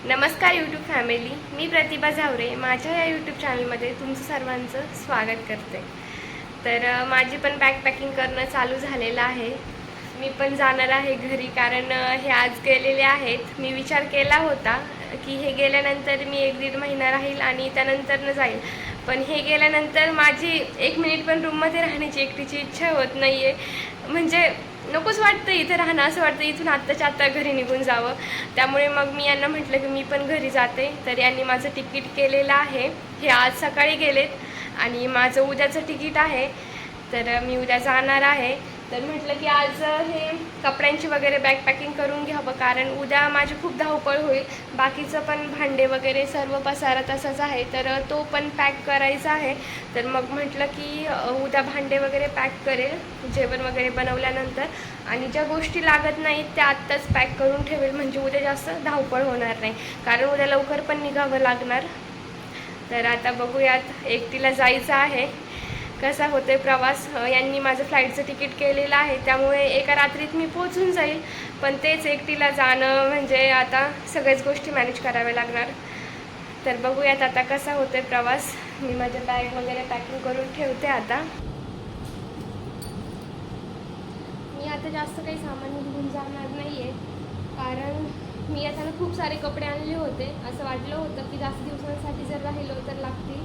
नमस्कार YouTube family, मी प्रतिभा झावरे माझ्या या यूट्यूब चॅनलमध्ये तुमचं सर्वांचं स्वागत करते। तर माझी पण बॅग पॅकिंग करणं चालू झालेलं आहे। मी पण जाणार आहे घरी, कारण हे आज गेलेले आहेत। मी विचार केला होता की हे गेल्यानंतर मी 1-1.5 महिना राहील आणि त्यानंतर जाईल, पण हे गेल्यानंतर माझी 1 मिनिट पण रूममध्ये राहण्याची एकटीची इच्छा होत नाही आहे। म्हणजे नकोच वाटतं इथे राहणं, असं वाटतं इथून आत्ताच्या आत्ता घरी निघून जावं। त्यामुळे मग मी यांना म्हटलं की मी पण घरी जाते। तर यांनी माझं तिकीट केलेलं आहे, हे आज सकाळी गेलेत आणि माझं उद्याचं तिकीट आहे। तर मी उद्या जाणार आहे। तर म्हटलं की आज हे कपड्यांची वगैरे बॅग पॅकिंग करून घ्यावं, कारण उद्या माझी खूप धावपळ होईल। बाकीचं पण भांडे वगैरे सर्व पसारा तसाच आहे, तर तो पण पॅक करायचा आहे। तर मग म्हटलं की उद्या भांडे वगैरे पॅक करेल जेवण वगैरे बनवल्यानंतर, आणि ज्या गोष्टी लागत नाहीत त्या आत्ताच पॅक करून ठेवेल, म्हणजे उद्या जास्त धावपळ होणार नाही, कारण उद्या लवकर पण निघावं लागणार। तर आता बघूयात, एकटीला जायचं आहे, कसा होतोय प्रवास। यांनी माझं फ्लाईटचं तिकीट केलेलं आहे, त्यामुळे एका रात्रीत मी पोहोचून जाईल, पण तेच एकटीला जाणं म्हणजे आता सगळ्याच गोष्टी मॅनेज कराव्या लागणार। तर बघूयात आता कसा होतोय प्रवास। मी माझ्या बॅग वगैरे पॅकिंग करून ठेवते आता। मी आता जास्त काही सामान घेऊन जाणार नाही आहे, कारण मी येताना खूप सारे कपडे आणले होते। असं वाटलं होतं की जास्त दिवसांसाठी जर राहिलो तर लागतील।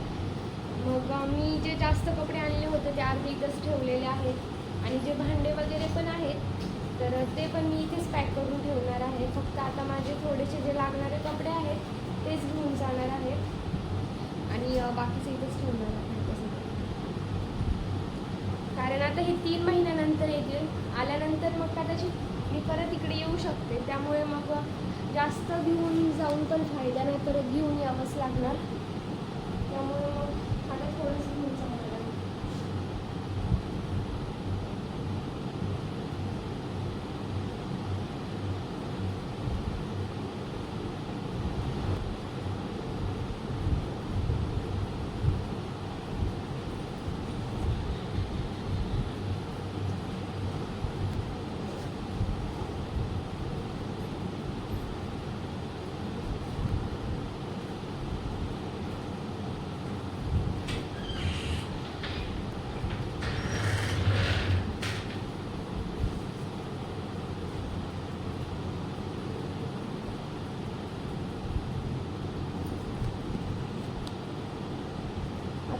मग मी जे जास्त कपडे आणले होते ते अर्धे इथंच ठेवलेले आहेत, आणि जे भांडे वगैरे पण आहेत तर ते पण मी इथेच पॅक करून ठेवणार आहे। फक्त आता माझे थोडेसे जे लागणारे कपडे आहेत तेच घेऊन जाणार आहे, आणि बाकीचं इथंच ठेवणार आहे तसं। कारण आता हे 3 महिन्यानंतर येतील, आल्यानंतर मग कदाचित मी परत इकडे येऊ शकते। त्यामुळे मग जास्त घेऊन जाऊन पण फायदा नाही, परत घेऊन यावंच लागणार। त्यामुळे मग आता थोडंसं घेऊन जाणार आहे।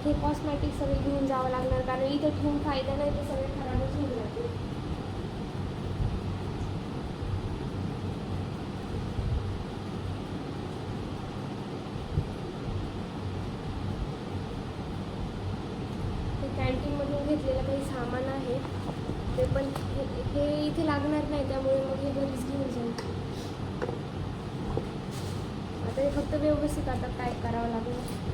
हे कॉस्मॅटिक सगळे घेऊन जावं लागणार, कारण इथे ठेवून फायदा नाही, ते सगळे खराबच होऊन जाते। ते कॅन्टीनमधून घेतलेलं काही सामान आहे, ते पण हे इथे लागणार नाही, त्यामुळे मग हे घरीच घेऊन जाईल। आता हे फक्त व्यवस्थित आता पॅक करावं लागेल,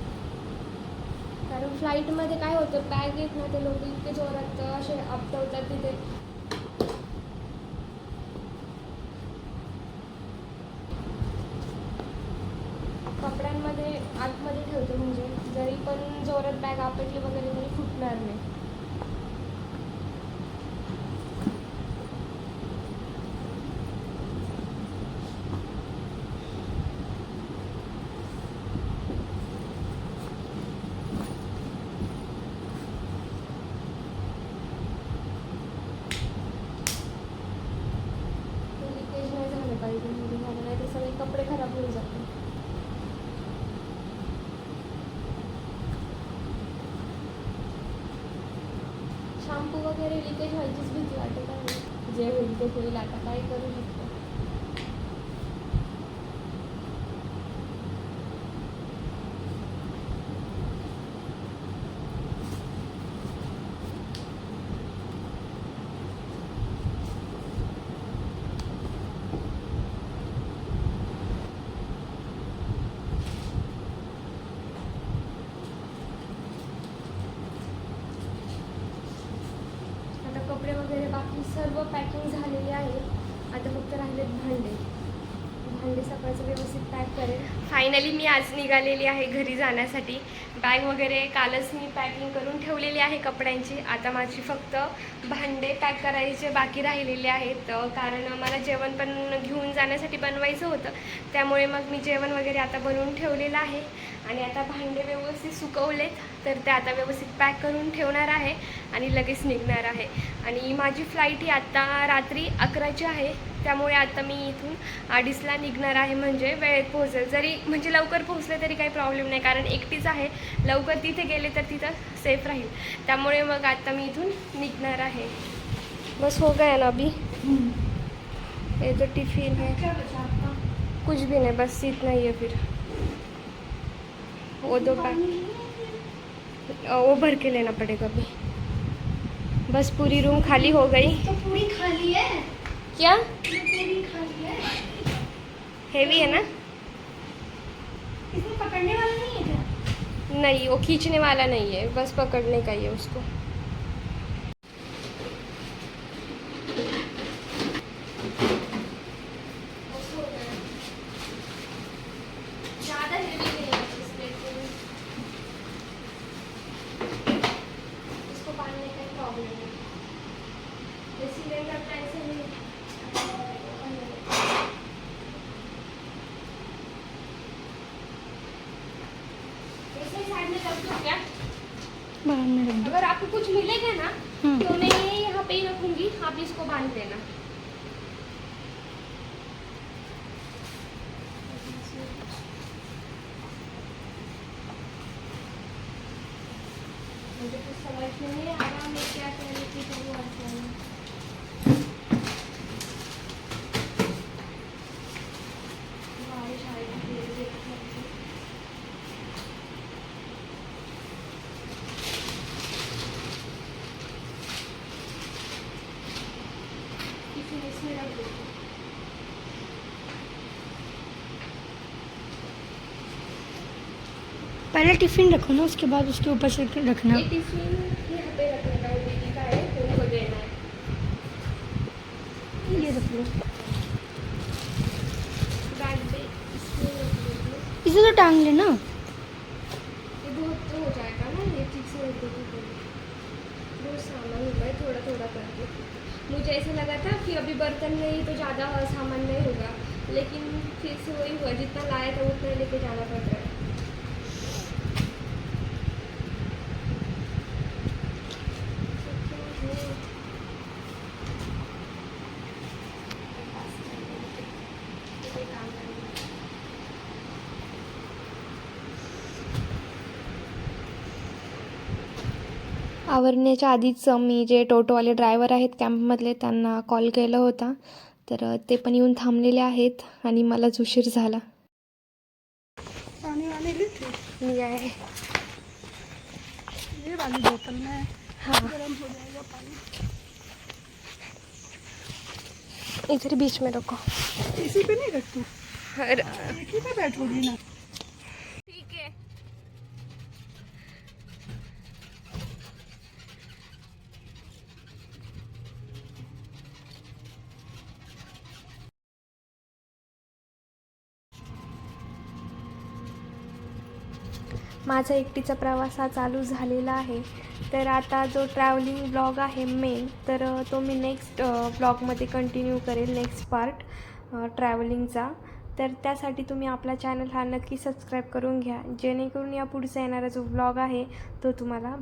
कारण फ्लाईटमध्ये काय होतं, बॅग येत ना ते लोक इतके जोरात असे आपटवतात तिथे। कपड्यांमध्ये आतमध्ये ठेवतो, म्हणजे जरी पण जोरात बॅग आपटली वगैरे तरी फुटणार नाही। लिकेज नाही झालं पाहिजे, म्हणजे झालं नाही तर सगळे कपडे खराब होऊन जातात। शॅम्पू वगैरे लिकेज व्हायचीच भीती वाटत आहे, जे होईल ते होईल, आता काय करू शकतो। कपडे वगैरे बाकी सर्व पॅकिंग झालेले आहे, आता फक्त राहिलेत भांडे। भांडे सकाळचं व्यवस्थित पॅक करेल. फायनली मी आज निघालेली आहे घरी जाण्यासाठी. बॅग वगैरे कालच मी पॅकिंग करून ठेवलेली आहे कपड्यांची. आता माझी फक्त भांडे पॅक करायचे बाकी राहिलेले आहेत, कारण मला जेवण पण घेऊन जाण्यासाठी बनवायचं होतं. त्यामुळे मग मी जेवण वगैरे आता बनवून ठेवलेलं आहे आणि आता भांडे व्यवस्थित सुकवलेत तर ते आता व्यवस्थित पॅक करून ठेवणार आहे आणि लगेच निघणार आहे. आणि माझी फ्लाईट ही आत्ता रात्री 11ची आहे, त्यामुळे आता मी इथून 2:30ला निघणार आहे. म्हणजे वेळेत पोहोचेल. जरी म्हणजे लवकर पोहोचले तरी काही प्रॉब्लेम नाही, कारण एकटीच आहे. लवकर तिथे गेले तर तिथं सेफ राहील. त्यामुळे मग आता मी इथून निघणार आहे. बस हो गया ना अभी. ये तो टिफिन है, कुछ भी नहीं, बस इतना ही है. फिर वो दो वो भर के लेना पड़ेगा अभी. बस पूरी रूम खाली हो गई. तो पूरी खाली है क्या? पूरी खाली है. हेवी है ना? इसमें पकड़ने वाला नहीं है क्या? नहीं, वो खींचने वाला नहीं है, बस पकड़ने का ही है उसको. ज़्यादा हेवी नहीं है इसलिए इसको बांधने का प्रॉब्लम है. सिलेंडर का ऐसे नहीं. ऐसे साइड में रख दो क्या? बाहर में रख अगर आपको कुछ मिलेगा ना तो मैं ये यहाँ पे ही रखूँगी, आप इसको बांध देना. मुझे कुछ समझ में नहीं आ रहा मैं क्या कहने की हूँ असल में. बारिश आएगी धीरे धीरे करके. टिफिन इसमें रख दो. पहले टिफिन रखो ना, उसके बाद उसके ऊपर से रखना. ये टिफिन यहाँ पे रखने का है, दीदी का है तो उनको देना है. ये रख लो. बैग पे इसमें रख दीजिए. इसे तो टांग लेना. ये बहुत तो हो जाएगा ना, ये ठीक से रख दीजिए. बहुत सामान होगा है थोड़ा थोड़ा करके. मुझे ऐसा लगा था कि अभी बर्तन नहीं तो ज़्यादा सामान नहीं होगा, लेकिन फिर से वही हुआ, जितना लाया था उतना लेके जाना पड़ रहा है. आवरण्याच्या आधीच मी जे टोटोवाले ड्रायव्हर आहेत कॅम्पमधले त्यांना कॉल केला होता, तर ते पण येऊन थांबलेले आहेत आणि मलाच उशीर झाला. पानी वाले लेते. मी आहे. ये वाली बोतल में हाँ, गरम हो जाएगा पानी. इधर बीच में रखो. इसी पे नहीं रख तू. और एक ही पे बैठोगी ना. ठीक है. माझा एकटीचा प्रवास हा चालू झालेला आहे. तर आता जो ट्रॅव्हलिंग ब्लॉग आहे मेन, तर तो मी नेक्स्ट ब्लॉगमध्ये कंटिन्यू करेल, नेक्स्ट पार्ट ट्रॅव्हलिंगचा. तर त्यासाठी तुम्ही आपला चॅनल हा नक्की सबस्क्राईब करून घ्या, जेणेकरून या पुढचा येणारा जो ब्लॉग आहे तो तुम्हाला